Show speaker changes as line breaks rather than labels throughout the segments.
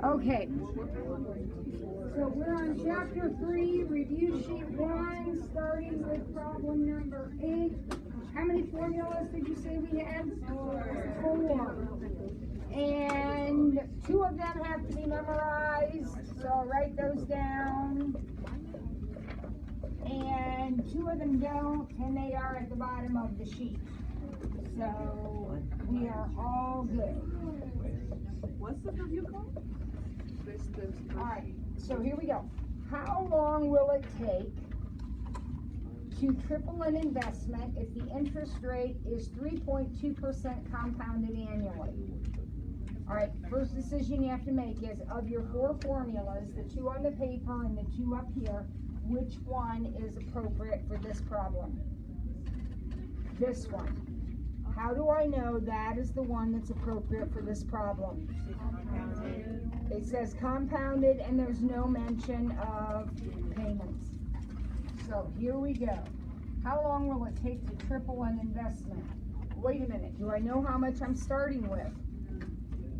Okay. So we're on chapter 3, review sheet 1, starting with problem number 8. How many formulas did you say we had? 4. And 2 of them have to be memorized, so I'll write those down. And 2 of them don't, and they are at the bottom of the sheet. So we are all good.
What's the review called?
Alright, so here we go. How long will it take to triple an investment if the interest rate is 3.2% compounded annually? Alright, first decision you have to make is, of your 4 formulas, the 2 on the paper and the 2 up here, which one is appropriate for this problem? This one. How do I know that is the one that's appropriate for this problem? It says compounded and there's no mention of payments. So here we go. How long will it take to triple an investment? Wait a minute, do I know how much I'm starting with?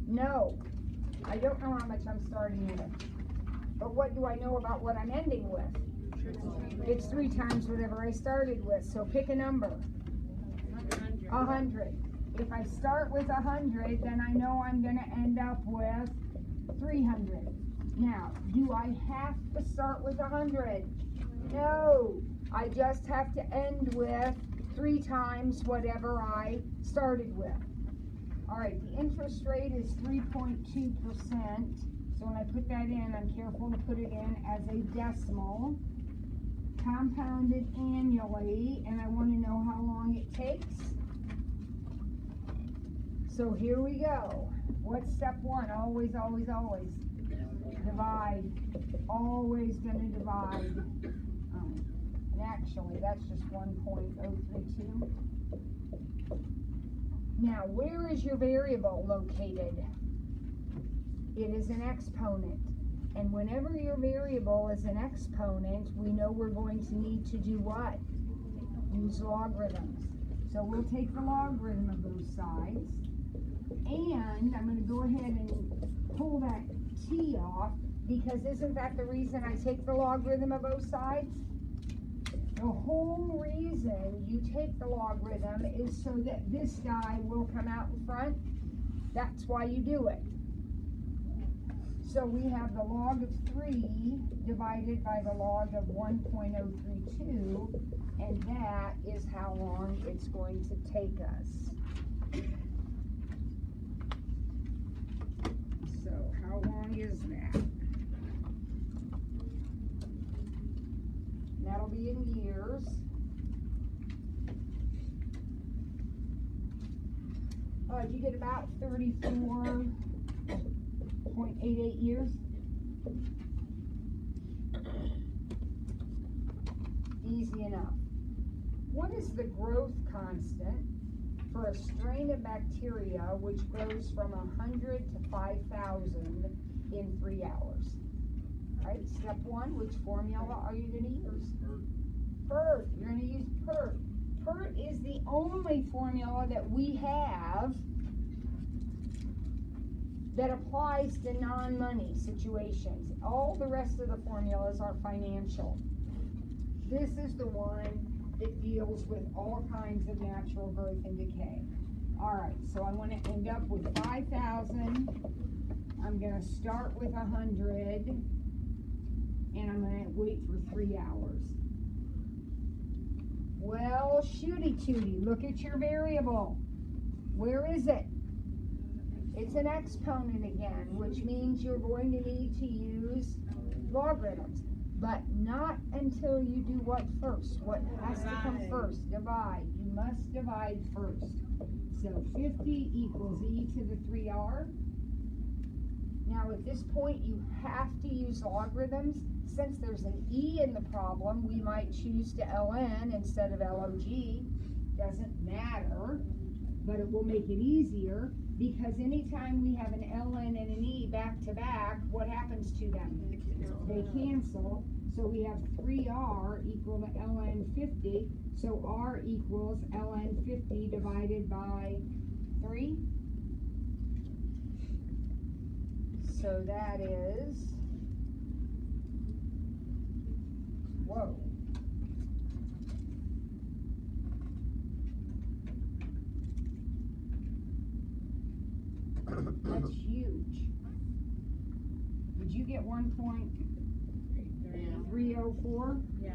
No, I don't know how much I'm starting with. But what do I know about what I'm ending with? It's 3 times whatever I started with, so pick a number. 100. If I start with 100, then I know I'm going to end up with 300. Now, do I have to start with 100? No, I just have to end with 3 times whatever I started with. All right, the interest rate is 3.2%. So when I put that in, I'm careful to put it in as a decimal. Compounded annually, and I want to know how long it takes. So here we go. What's step 1? Always, always, always. Divide. Always going to divide. And actually, that's just 1.032. Now, where is your variable located? It is an exponent. And whenever your variable is an exponent, we know we're going to need to do what? Use logarithms. So we'll take the logarithm of both sides. And I'm going to go ahead and pull that t off, because isn't that the reason I take the logarithm of both sides? The whole reason you take the logarithm is so that this guy will come out in front. That's why you do it. So we have the log of 3 divided by the log of 1.032, and that is how long it's going to take us. So how long is that? That'll be in years. You get about 34.88 years. Easy enough. What is the growth constant for a strain of bacteria which grows from 100 to 5,000 in 3 hours? All right, step 1, which formula are you going to use? PERT. You're going to use PERT. PERT is the only formula that we have that applies to non-money situations. All the rest of the formulas are financial. This is the one that deals with all kinds of natural growth and decay. All right, so I want to end up with 5,000. I'm going to start with 100, and I'm going to wait for 3 hours. Well, shooty tooty, look at your variable. Where is it? It's an exponent again, which means you're going to need to use logarithms. But not until you do what first? What has to come first? Divide. You must divide first. So 50 equals e to the 3r. Now at this point you have to use logarithms. Since there's an e in the problem, we might choose to ln instead of log. Doesn't matter, but it will make it easier, because anytime we have an ln and an e back to back, what happens to them? They cancel. So we have 3r equal to ln 50. So r equals ln 50 divided by 3. So So that is, whoa. That's huge. Did you get 1.304?
Yeah.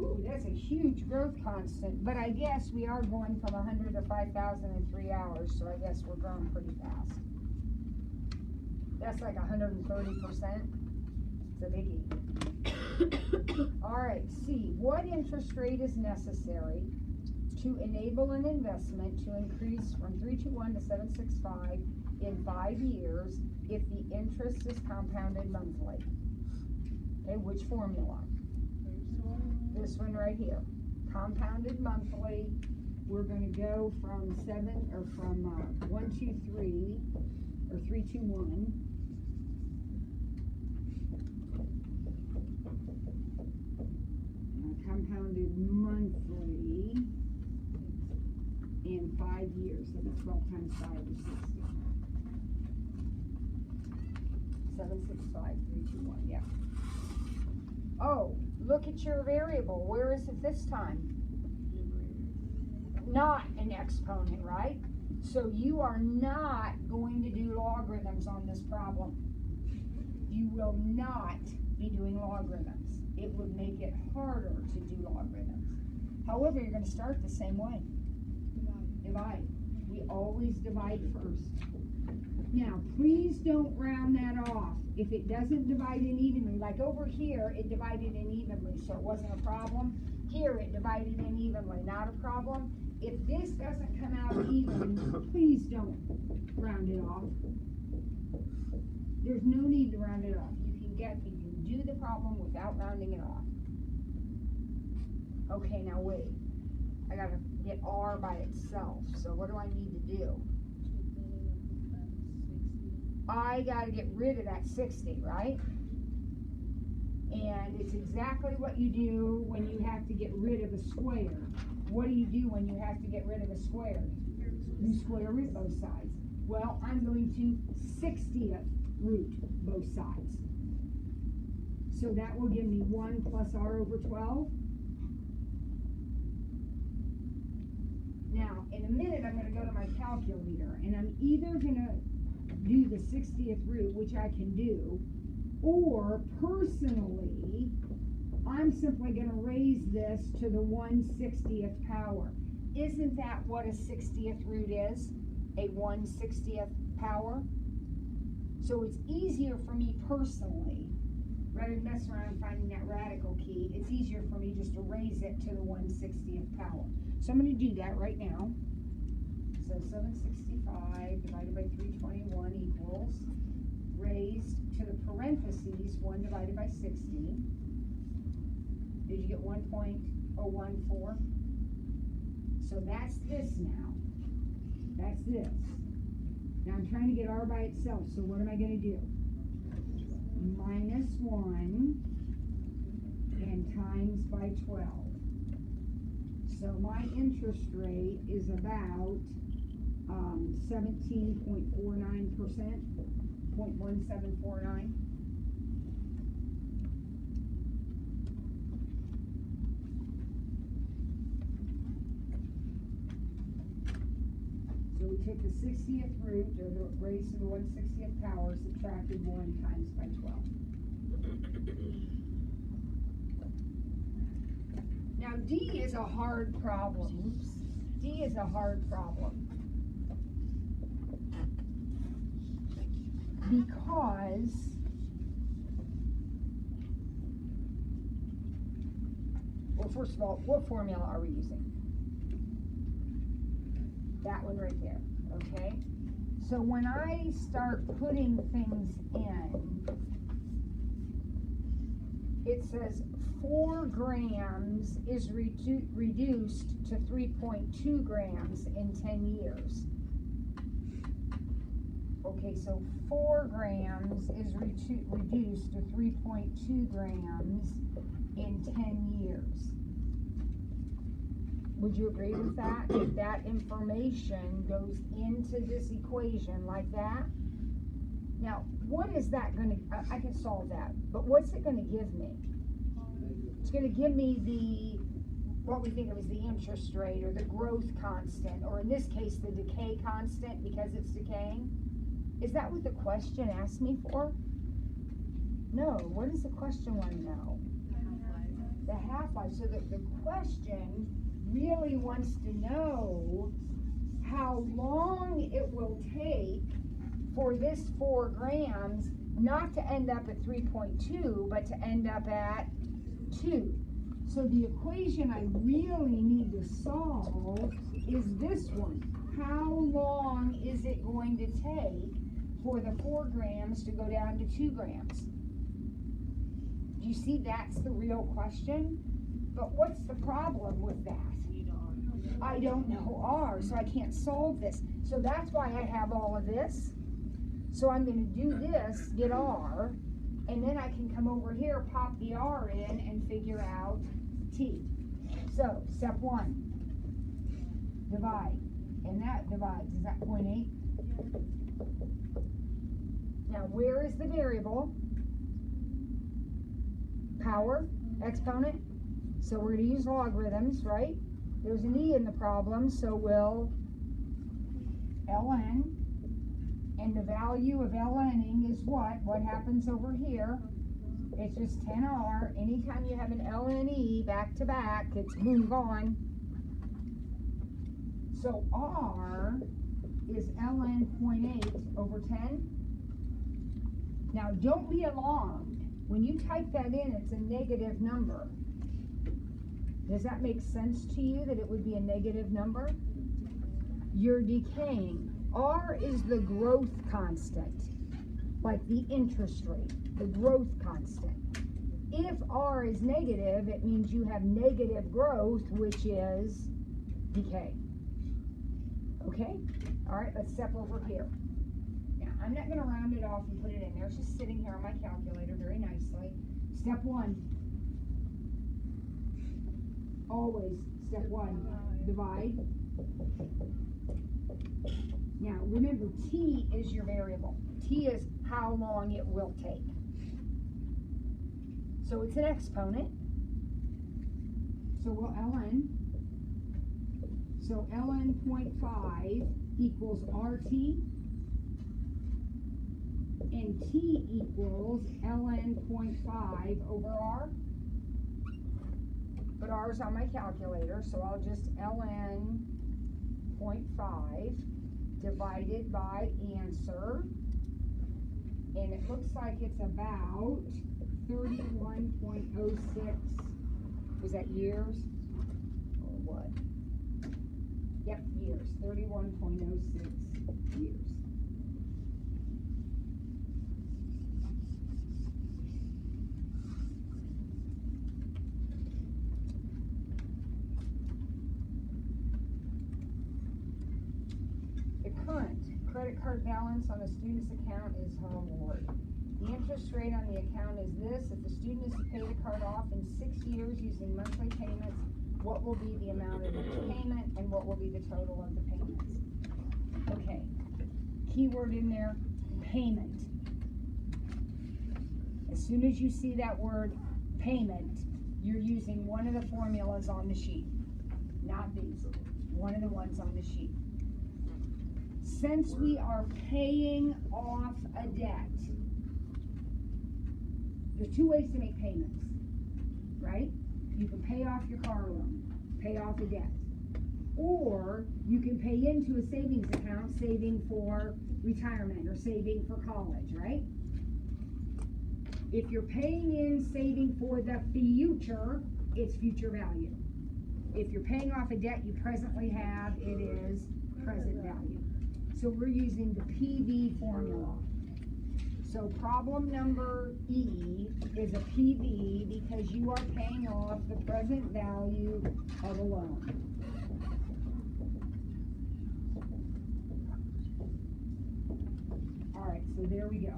Ooh, that's a huge growth constant, but I guess we are going from 100 to 5,000 in 3 hours, so I guess we're growing pretty fast. That's like 130%. It's a biggie. All right, C, what interest rate is necessary to enable an investment to increase from 321 to 765 in 5 years if the interest is compounded monthly? Okay, which formula? This one right here. Compounded monthly. We're going to go from 123 or 321. Compounded monthly in 5 years. So that's 12 times 5 is 60. 765, 321, yeah. Oh, look at your variable. Where is it this time? Not an exponent, right? So you are not going to do logarithms on this problem. You will not be doing logarithms. It would make it harder to do logarithms. However, you're going to start the same way. Divide. We always divide first. Now, please don't round that off. If it doesn't divide in evenly, like over here, it divided in evenly, so it wasn't a problem. Here, it divided in evenly, not a problem. If this doesn't come out even, please don't round it off. There's no need to round it off. You can do the problem without rounding it off. Okay, now wait. I gotta get R by itself, so what do I need to do? I gotta get rid of that 60, right? And it's exactly what you do when you have to get rid of a square. What do you do when you have to get rid of a square? You square root both sides. Well, I'm going to 60th root both sides. So that will give me 1 plus R over 12. Now, in a minute, I'm going to go to my calculator, and I'm either going to do the 60th root, which I can do, or personally, I'm simply going to raise this to the 1/60th power. Isn't that what a 60th root is? A 1/60th power? So it's easier for me personally, rather than mess around finding that radical key, it's easier for me just to raise it to the 1/60th power. So I'm going to do that right now. So 765 divided by 321 equals, raised to the parentheses, 1 divided by 60. Did you get 1.014? So that's this now. That's this. Now I'm trying to get R by itself, so what am I going to do? Minus 1 and times by 12. So my interest rate is about 17.49%, 0.1749. So we took the 60th root, or the raised to the 1/60th power, subtracted 1 times by 12. Now D is a hard problem. Oops. D is a hard problem. Because well, first of all, what formula are we using? That one right there, okay? So when I start putting things in, it says 4 grams is reduced to 3.2 grams in 10 years. Okay, so 4 grams is reduced to 3.2 grams in 10 years. Would you agree with that? If that information goes into this equation like that? Now, what is that gonna, I can solve that, but what's it gonna give me? It's gonna give me the, what we think of as the interest rate, or the growth constant, or in this case, the decay constant, because it's decaying. Is that what the question asked me for? No, what does the question want to know? The half-life. So the question really wants to know how long it will take for this 4 grams not to end up at 3.2, but to end up at 2. So the equation I really need to solve is this one. How long is it going to take for the 4 grams to go down to 2 grams? Do you see that's the real question? But what's the problem with that? I don't know R, so I can't solve this. So that's why I have all of this. So I'm going to do this, get R, and then I can come over here, pop the R in, and figure out T. So, step 1, divide. And that divides, is that 0.8? Now, where is the variable? Power, exponent. So we're going to use logarithms, right? There's an E in the problem, so we'll ln. And the value of ln'ing is what? What happens over here? It's just 10R. Anytime you have an ln(e) back to back, it's move on. So R is ln 0.8 over 10. Now don't be alarmed. When you type that in, it's a negative number. Does that make sense to you that it would be a negative number? You're decaying. R is the growth constant, like the interest rate, the growth constant. If R is negative, it means you have negative growth, which is decay. Okay? All right, let's step over here. Now, I'm not going to round it off and put it in there. It's just sitting here on my calculator very nicely. Step 1. Always, step 1, divide. Now, remember, T is your variable. T is how long it will take. So it's an exponent. So we'll ln. So ln 0.5 equals RT. And T equals ln 0.5 over R. But R's on my calculator, so I'll just ln 0.5 divided by answer. And it looks like it's about 31.06. Was that years? Or what? Yep, years. 31.06 years. Credit card balance on a student's account is her award. The interest rate on the account is this. If the student is to pay the card off in 6 years using monthly payments, what will be the amount of each payment and what will be the total of the payments? Okay, keyword in there, payment. As soon as you see that word payment, you're using one of the formulas on the sheet. Not these, one of the ones on the sheet. Since we are paying off a debt, there's 2 ways to make payments, right? You can pay off your car loan, pay off a debt, or you can pay into a savings account, saving for retirement or saving for college, right? If you're paying in saving for the future, it's future value. If you're paying off a debt you presently have, it is present value. So we're using the PV formula. So problem number E is a PV because you are paying off the present value of a loan. All right, so there we go.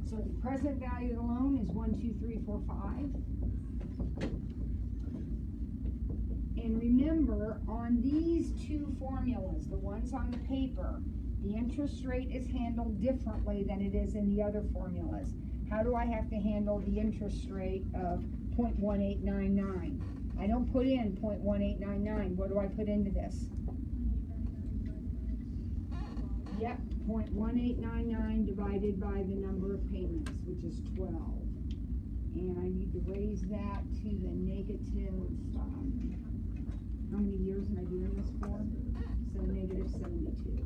So the present value of the loan is 1, 2, 3, 4, 5. And remember, on these two formulas, the ones on the paper, the interest rate is handled differently than it is in the other formulas. How do I have to handle the interest rate of 0.1899? I don't put in 0.1899. What do I put into this? Yep, 0.1899 divided by the number of payments, which is 12. And I need to raise that to the negative, how many years am I doing this for? So negative 72.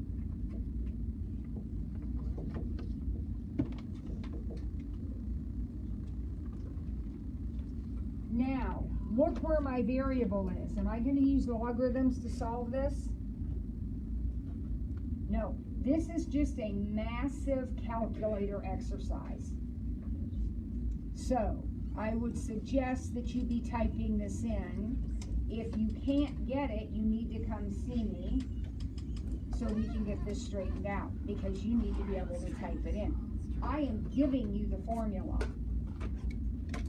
Now, look where my variable is. Am I going to use logarithms to solve this? No. This is just a massive calculator exercise. So, I would suggest that you be typing this in. If you can't get it, you need to come see me so we can get this straightened out, because you need to be able to type it in. I am giving you the formula.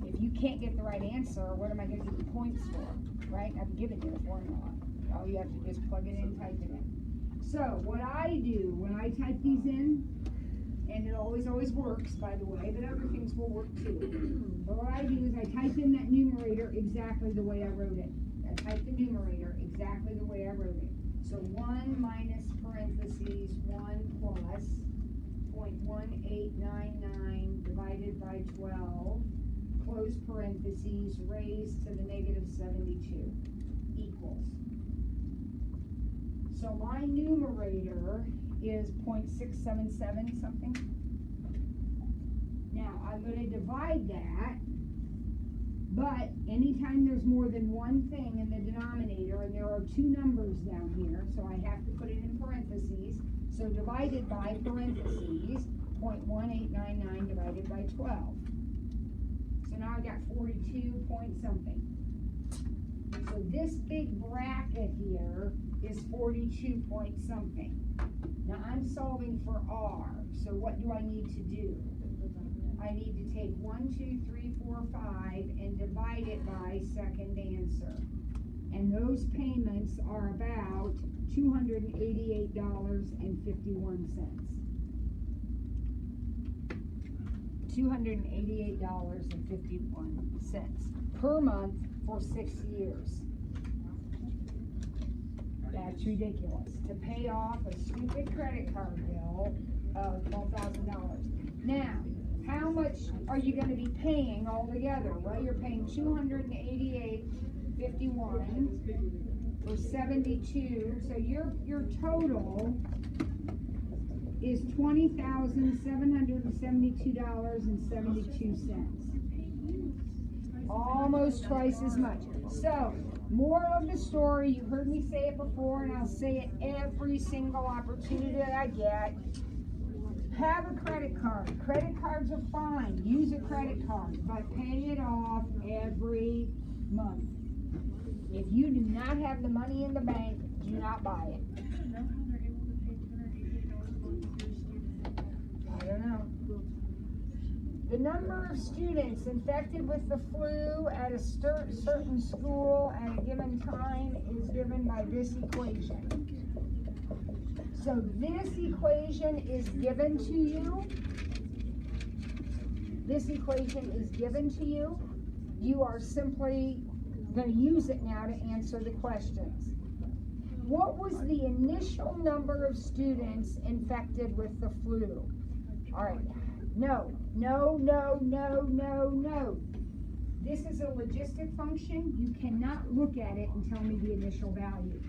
If you can't get the right answer, what am I going to give you points for, right? I'm giving you the formula. All you have to do is plug it in, type it in. So what I do when I type these in, and it always works, by the way, but other things will work too. But what I do is I type in that numerator exactly the way I wrote it. I type the numerator exactly the way I wrote it. So 1 minus parentheses 1 plus 0.1899 divided by 12, close parentheses, raised to the negative 72 equals. So my numerator is 0.677 something. Now I'm going to divide that, but anytime there's more than one thing in the denominator, and there are two numbers down here, so I have to put it in parentheses. So divided by parentheses, 0.1899 divided by 12. So now I got 42 point something. So this big bracket here is 42 point something. Now I'm solving for R, so what do I need to do? I need to take 1, 2, 3, 4, 5 and divide it by second answer. And those payments are about $288.51. $288.51 per month for 6 years. That's ridiculous. To pay off a stupid credit card bill of $12,000. Now, how much are you going to be paying altogether? Well, you're paying $288.51 for 72. So your total is $20,772.72. Almost twice as much. So, moral of the story, you heard me say it before, and I'll say it every single opportunity that I get. Have a credit card. Credit cards are fine. Use a credit card, but pay it off every month. If you do not have the money in the bank, do not buy it. I don't know. The number of students infected with the flu at a certain school at a given time is given by this equation. So this equation is given to you. This equation is given to you. You are simply going to use it now to answer the questions. What was the initial number of students infected with the flu? All right. No. This is a logistic function. You cannot look at it and tell me the initial value.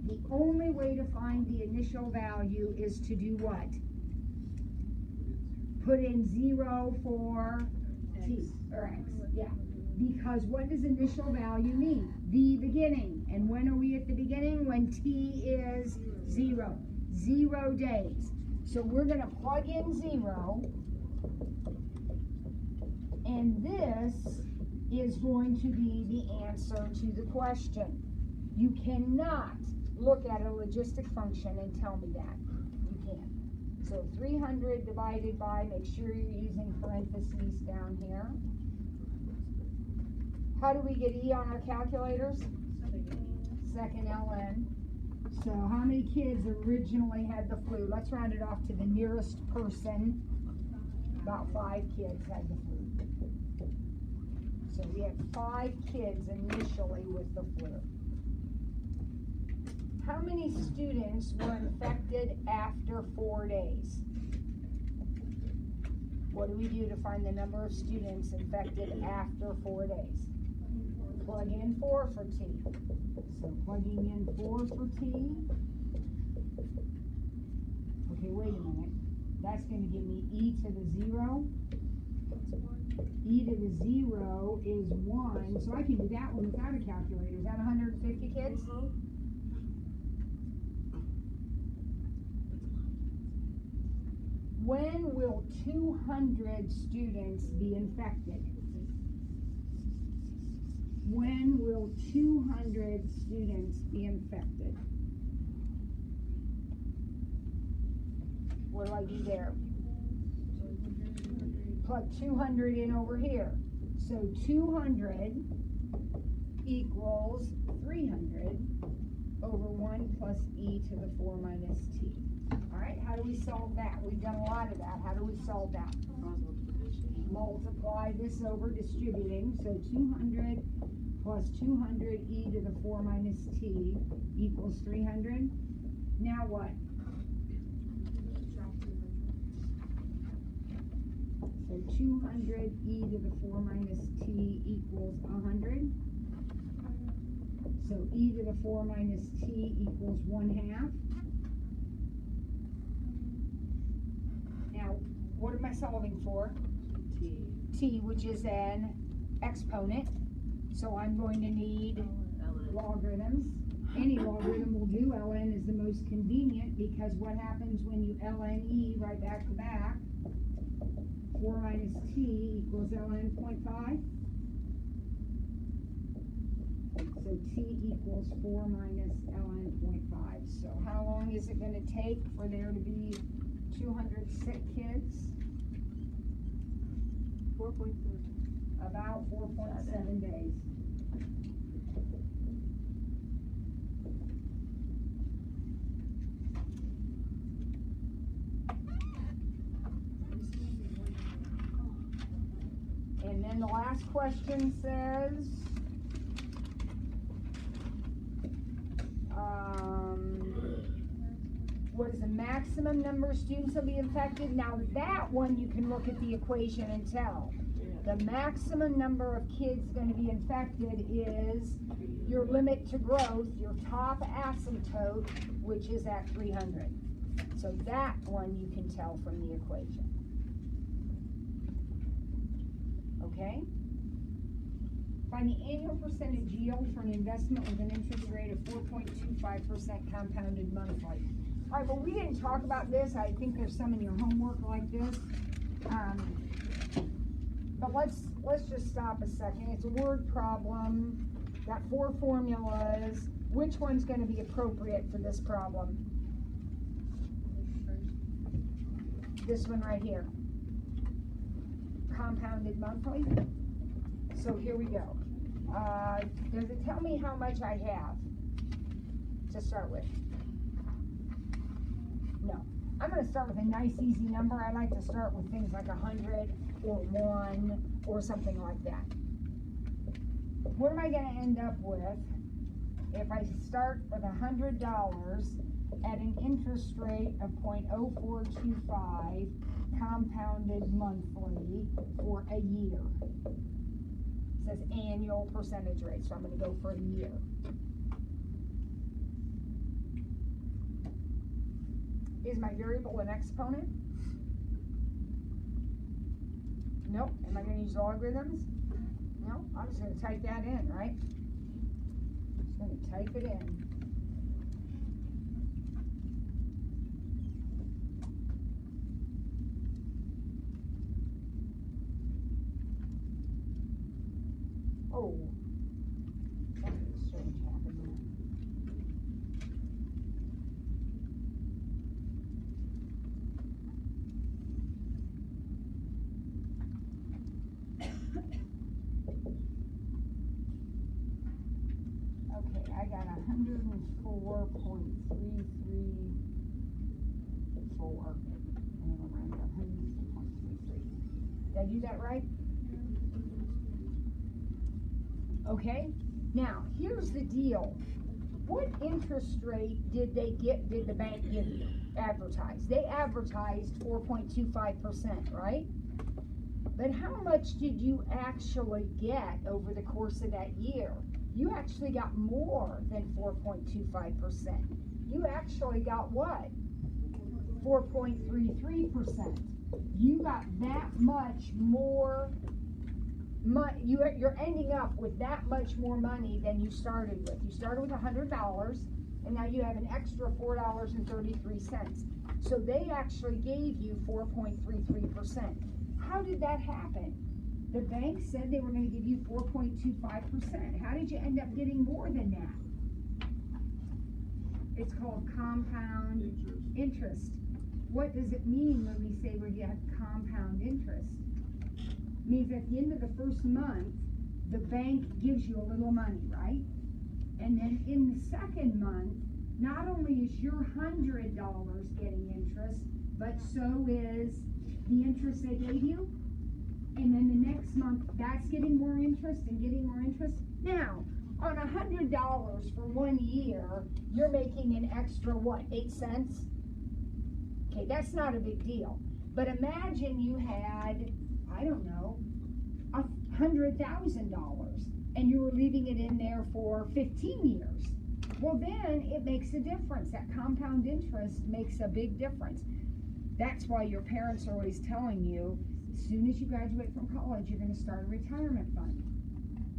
The only way to find the initial value is to do what? Put in 0 for t or x. Yeah. Because what does initial value mean? The beginning. And when are we at the beginning? When t is 0. 0 days. So we're going to plug in 0. And this is going to be the answer to the question. You cannot look at a logistic function and tell me that. You can't. So 300 divided by, make sure you're using parentheses down here. How do we get E on our calculators? second LN. So how many kids originally had the flu? Let's round it off to the nearest person. About 5 kids had the flu. So we had 5 kids initially with the flu. How many students were infected after 4 days? What do we do to find the number of students infected after 4 days? Plug in 4 for T. So plugging in 4 for T. Okay, wait a minute. That's going to give me e to the 0. E to the 0 is 1. So I can do that one without a calculator. Is that 150 kids? When will 200 students be infected? When will 200 students be infected? What do I do there? Plug 200 in over here. So 200 equals 300 over 1 plus e to the 4 minus t. All right, how do we solve that? We've done a lot of that. How do we solve that? Multiply this over distributing. So 200 plus 200 e to the 4 minus t equals 300. Now what? So 200 e to the 4 minus t equals 100. So e to the 4 minus t equals 1/2. Now, what am I solving for? T, which is an exponent. So I'm going to need logarithms. Any logarithm will do. ln is the most convenient because what happens when you ln e right back to back? 4 minus t equals ln 0.5. So t equals 4 minus ln 0.5. So how long is it going to take for there to be 200 sick kids?
4.7.
About 4.7 days. And then the last question says, what is the maximum number of students that will be infected? Now that one you can look at the equation and tell. The maximum number of kids going to be infected is your limit to growth, your top asymptote, which is at 300. So that one you can tell from the equation. Okay? Find the annual percentage yield for an investment with an interest rate of 4.25% compounded monthly. All right, well, we didn't talk about this. I think there's some in your homework like this. But let's just stop a second. It's a word problem. Got 4 formulas. Which one's going to be appropriate for this problem? This one right here. Compounded monthly. So here we go. Does it tell me how much I have to start with? No. I'm going to start with a nice easy number. I like to start with things like 100 or 1 or something like that. What am I going to end up with if I start with $100 at an interest rate of 0.0425 compounded monthly for a year? It says annual percentage rate, so I'm going to go for a year. Is my variable an exponent? Nope. Am I going to use logarithms? No. I'm just going to type that in, right? Just going to type it in. Oh, something strange happened there. Okay, I got 100 4.334. And then we'll round up 100.33. Did I do that right? Okay. Now, here's the deal. What interest rate did the bank give you? Advertise. They advertised 4.25%, right? But how much did you actually get over the course of that year? You actually got more than 4.25%. You actually got what? 4.33%. You got that much more money. You're ending up with that much more money than you started with. You started with $100, and now you have an extra $4.33. So they actually gave you 4.33%. How did that happen? The bank said they were going to give you 4.25%. How did you end up getting more than that? It's called compound interest. What does it mean when we say we get compound interest? It means at the end of the first month, the bank gives you a little money, right? And then in the second month, not only is your $100 getting interest, but so is the interest they gave you. And then the next month, that's getting more interest and getting more interest. Now, on $100 for 1 year, you're making an extra, what, 8 cents? Okay, that's not a big deal. But imagine you had, I don't know, $100,000 and you were leaving it in there for 15 years. Well, then it makes a difference. That compound interest makes a big difference. That's why your parents are always telling you, as soon as you graduate from college, you're going to start a retirement fund.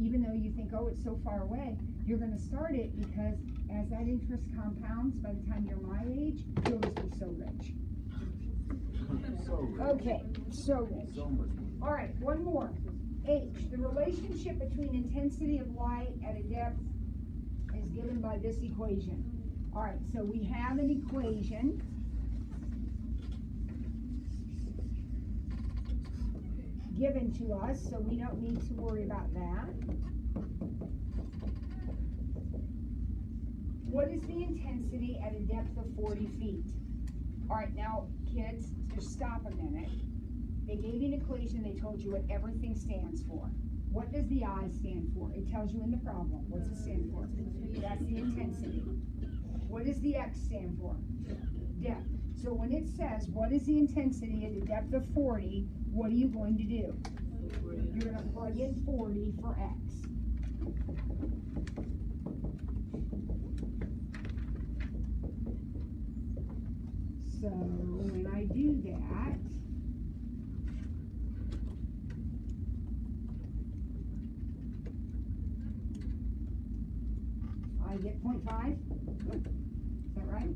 Even though you think, oh, it's so far away, you're going to start it because as that interest compounds, by the time you're my age, you'll just be so rich. Okay, so rich. All right, one more. H, the relationship between intensity of light at a depth is given by this equation. All right, so we have an equation. Given to us, so we don't need to worry about that. What is the intensity at a depth of 40 feet? All right, now, kids, just stop a minute. They gave you an equation, they told you what everything stands for. What does the I stand for? It tells you in the problem. What's it stand for? That's the intensity. What does the X stand for? Depth. So when it says, what is the intensity at a depth of 40, what are you going to do? You're going to plug in 40 for X. So when I do that, I get 0.5. Is that right?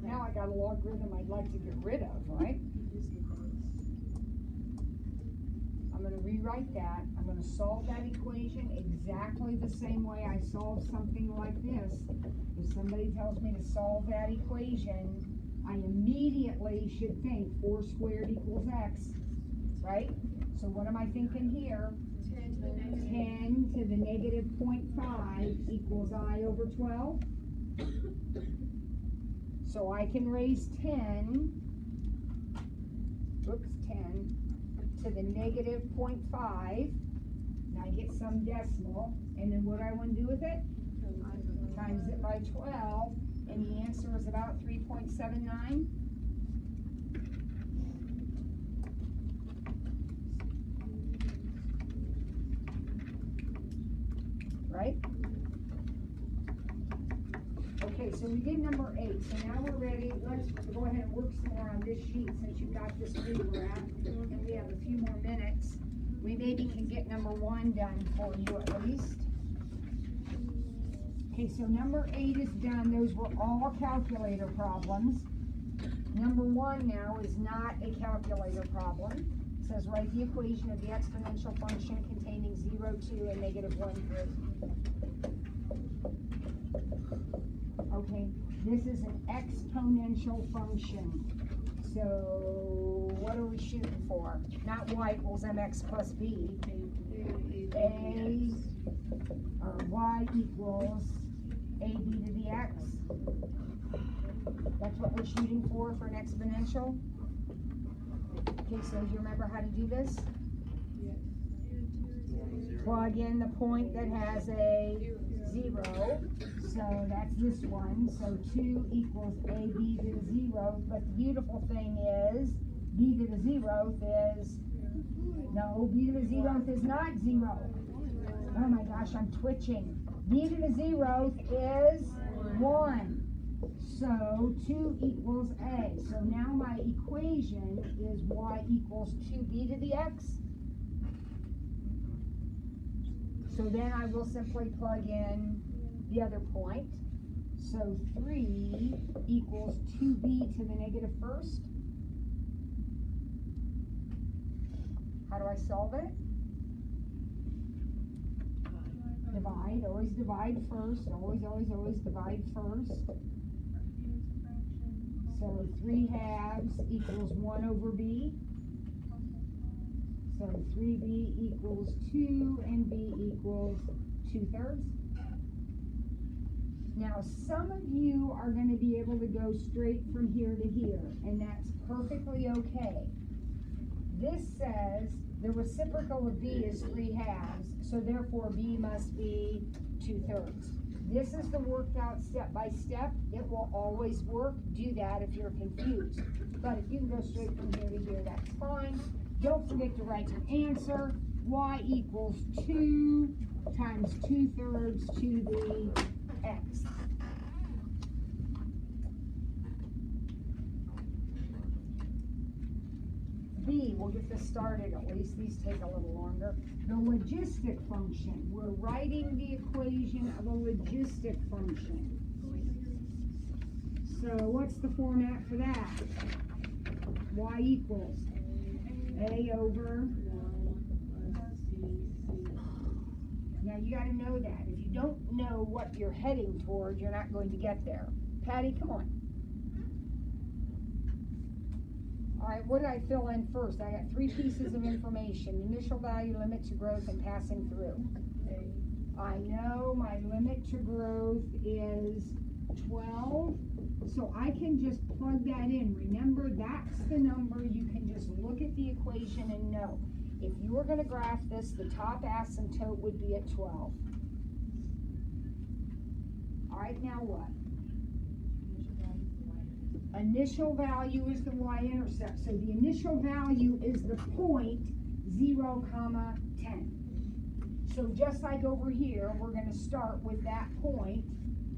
Now I got a logarithm I'd like to get rid of, right? I'm going to rewrite that. I'm going to solve that equation exactly the same way I solve something like this. If somebody tells me to solve that equation, I immediately should think 4 squared equals X, right? So what am I thinking here? 10 to the negative 0.5 equals I over 12. So I can raise 10 to the negative 0.5, and I get some decimal, and then what do I want to do with it? Times it by 12, and the answer is about 3.79. Right? Okay, so we did number 8, so now we're ready. Let's go ahead and work some more on this sheet since you've got this ruler out, and we have a few more minutes. We maybe can get number 1 done for you at least. Okay, so number 8 is done. Those were all calculator problems. Number 1 now is not a calculator problem. It says write the equation of the exponential function containing 0, 2, and negative 1, 3. Okay, this is an exponential function. So what are we shooting for? Not y equals mx plus b. A, or y equals ab to the x. That's what we're shooting for an exponential. Okay, so do you remember how to do this? Plug in the point that has a 0. So that's this one. So 2 equals ab to the 0. But the beautiful thing is, b to the 0th is, no, b to the 0th is not 0. Oh my gosh, I'm twitching. B to the 0th is 1. So 2 equals a. So now my equation is y equals 2b to the x. So then I will simply plug in the other point. So 3 equals 2b to the negative first. How do I solve it? Divide, always divide first, always divide first. So 3/2 equals 1 over b. So 3b equals 2 and b equals 2/3. Now some of you are going to be able to go straight from here to here, and that's perfectly okay. This says the reciprocal of b is 3/2, so therefore b must be 2/3. This is the worked out step by step. It will always work. Do that if you're confused. But if you can go straight from here to here, that's fine. Don't forget to write your answer. Y equals 2 times 2/3 to the x. B, we'll get this started, at least these take a little longer. The logistic function. We're writing the equation of a logistic function. So what's the format for that? Y equals A over. Now you gotta know that. If you don't know what you're heading toward, you're not going to get there. Patty, come on. All right, what did I fill in first? I got 3 pieces of information. Initial value, limit to growth, and passing through. I know my limit to growth is 12, so I can just plug that in. Remember, that's the number. You can just look at the equation and know. If you were going to graph this, the top asymptote would be at 12. All right, now what? Initial value is the y-intercept. So the initial value is the point 0, 10. So just like over here, we're going to start with that point,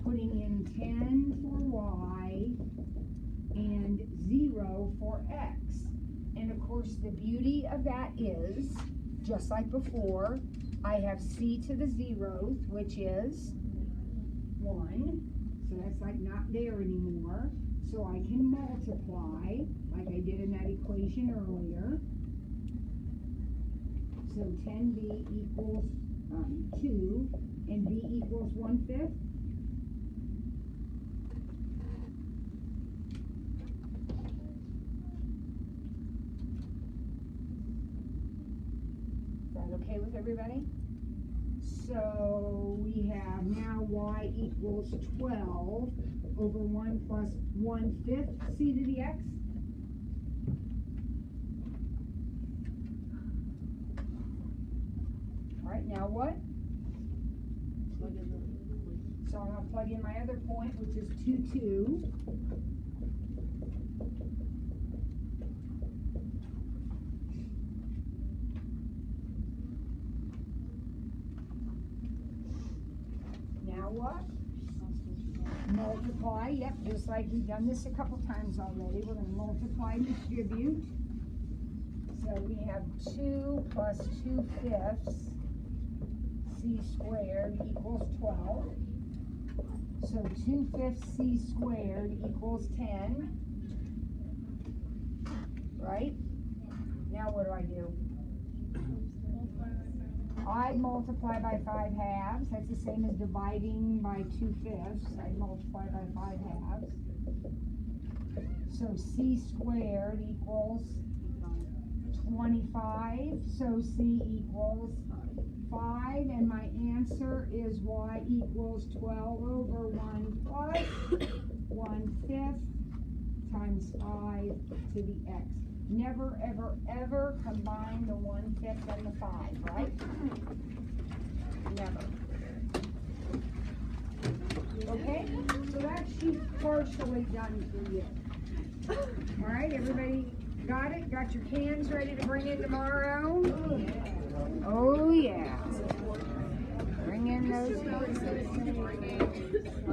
putting in 10 for y and 0 for x. And of course, the beauty of that is, just like before, I have c to the 0th, which is 1. So that's like not there anymore. So I can multiply, like I did in that equation earlier. So 10b equals 2, and b equals 1/5. Is that okay with everybody? So we have now y equals 12 over 1 plus 1/5 c to the x. All right, now what? So I'm going to plug in my other point, which is 2, 2. Now what? Multiply, yep, just like we've done this a couple times already. We're going to multiply and distribute. So we have 2 plus 2/5 c squared equals 12. So 2/5 c squared equals 10. Right? Now what do? I multiply by 5/2. That's the same as dividing by 2/5. I multiply by 5/2. So C squared equals 25, so C equals 5, and my answer is Y equals 12 over 1 plus 1/5 times 5 to the X. Never, ever, ever combine the 1/5 and the 5, right? Never. Okay, so that sheet's partially done for you. All right, everybody got it? Got your cans ready to bring in tomorrow? Oh, yeah. Bring in those.